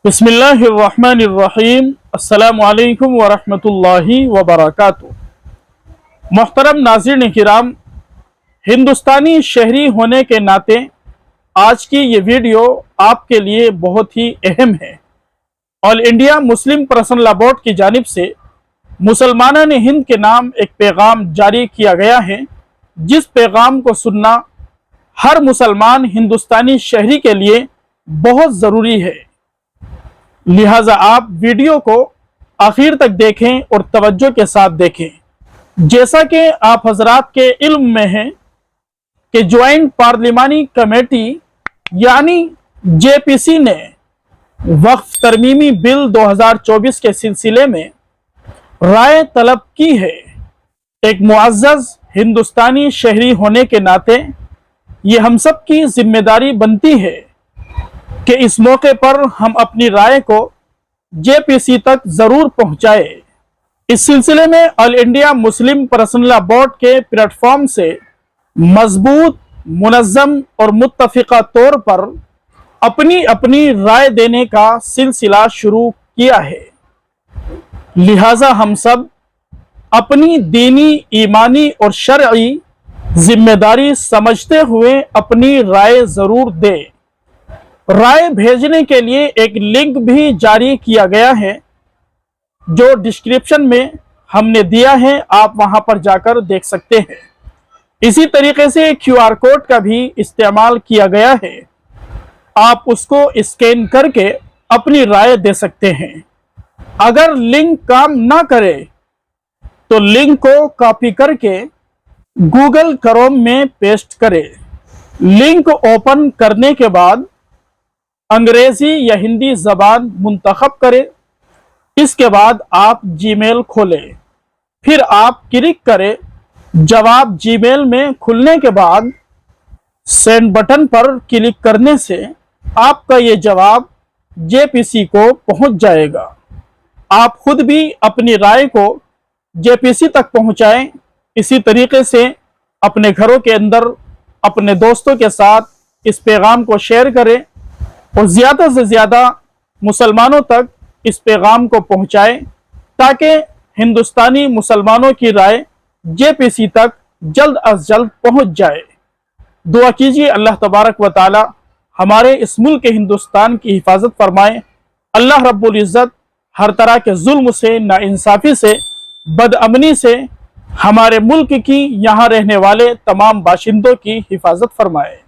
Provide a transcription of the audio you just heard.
बिस्मिल्लाहिर्रहमानिर्रहीम। अस्सलामु अलैकुम वरहमतुल्लाहि वबरकातुहू। मोहतरम नाज़रीन किराम, हिंदुस्तानी शहरी होने के नाते आज की ये वीडियो आपके लिए बहुत ही अहम है। All India Muslim personal law board की जानिब से मुसलमानान हिंद के नाम एक पैगाम जारी किया गया है, जिस पैगाम को सुनना हर मुसलमान हिंदुस्तानी शहरी के लिए बहुत ज़रूरी है। लिहाजा आप वीडियो को आखिर तक देखें और तवज्जो के साथ देखें। जैसा कि आप हजरात के इल्म में है कि ज्वाइंट पार्लिमानी कमेटी यानी जेपीसी ने वक्फ तरमीमी बिल 2024 के सिलसिले में राय तलब की है। एक मुअज़्ज़ज़ हिंदुस्तानी शहरी होने के नाते ये हम सब की जिम्मेदारी बनती है कि इस मौके पर हम अपनी राय को जेपीसी तक जरूर पहुंचाए। इस सिलसिले में all India Muslim personal law board के प्लेटफॉर्म से मजबूत, मुनज़्ज़म और मुत्तफ़िक़ा तौर पर अपनी अपनी राय देने का सिलसिला शुरू किया है। लिहाजा हम सब अपनी दीनी, ईमानी और शरई जिम्मेदारी समझते हुए अपनी राय जरूर दें। राय भेजने के लिए एक लिंक भी जारी किया गया है, जो डिस्क्रिप्शन में हमने दिया है, आप वहां पर जाकर देख सकते हैं। इसी तरीके से QR कोड का भी इस्तेमाल किया गया है, आप उसको स्कैन करके अपनी राय दे सकते हैं। अगर लिंक काम ना करे तो लिंक को कॉपी करके गूगल क्रोम में पेस्ट करें। लिंक ओपन करने के बाद अंग्रेजी या हिंदी जबान मुंतखब करें। इसके बाद आप जीमेल खोलें, फिर आप क्लिक करें। जवाब जीमेल में खुलने के बाद सेंड बटन पर क्लिक करने से आपका ये जवाब जेपीसी को पहुंच जाएगा। आप खुद भी अपनी राय को जेपीसी तक पहुंचाएं। इसी तरीके से अपने घरों के अंदर अपने दोस्तों के साथ इस पैगाम को शेयर करें और ज़्यादा से ज़्यादा मुसलमानों तक इस पैगाम को पहुँचाएं, ताकि हिंदुस्तानी मुसलमानों की राय जेपीसी तक जल्द अज जल्द पहुँच जाए। दुआ कीजिए अल्लाह तबारक व ताला हमारे इस मुल्क हिंदुस्तान की हिफाजत फरमाए। अल्लाह रब्बुल इज़्ज़त हर तरह के जुल्म से, नाइंसाफ़ी से, बदअमनी से हमारे मुल्क की, यहाँ रहने वाले तमाम बाशिंदों की हिफाजत फरमाए।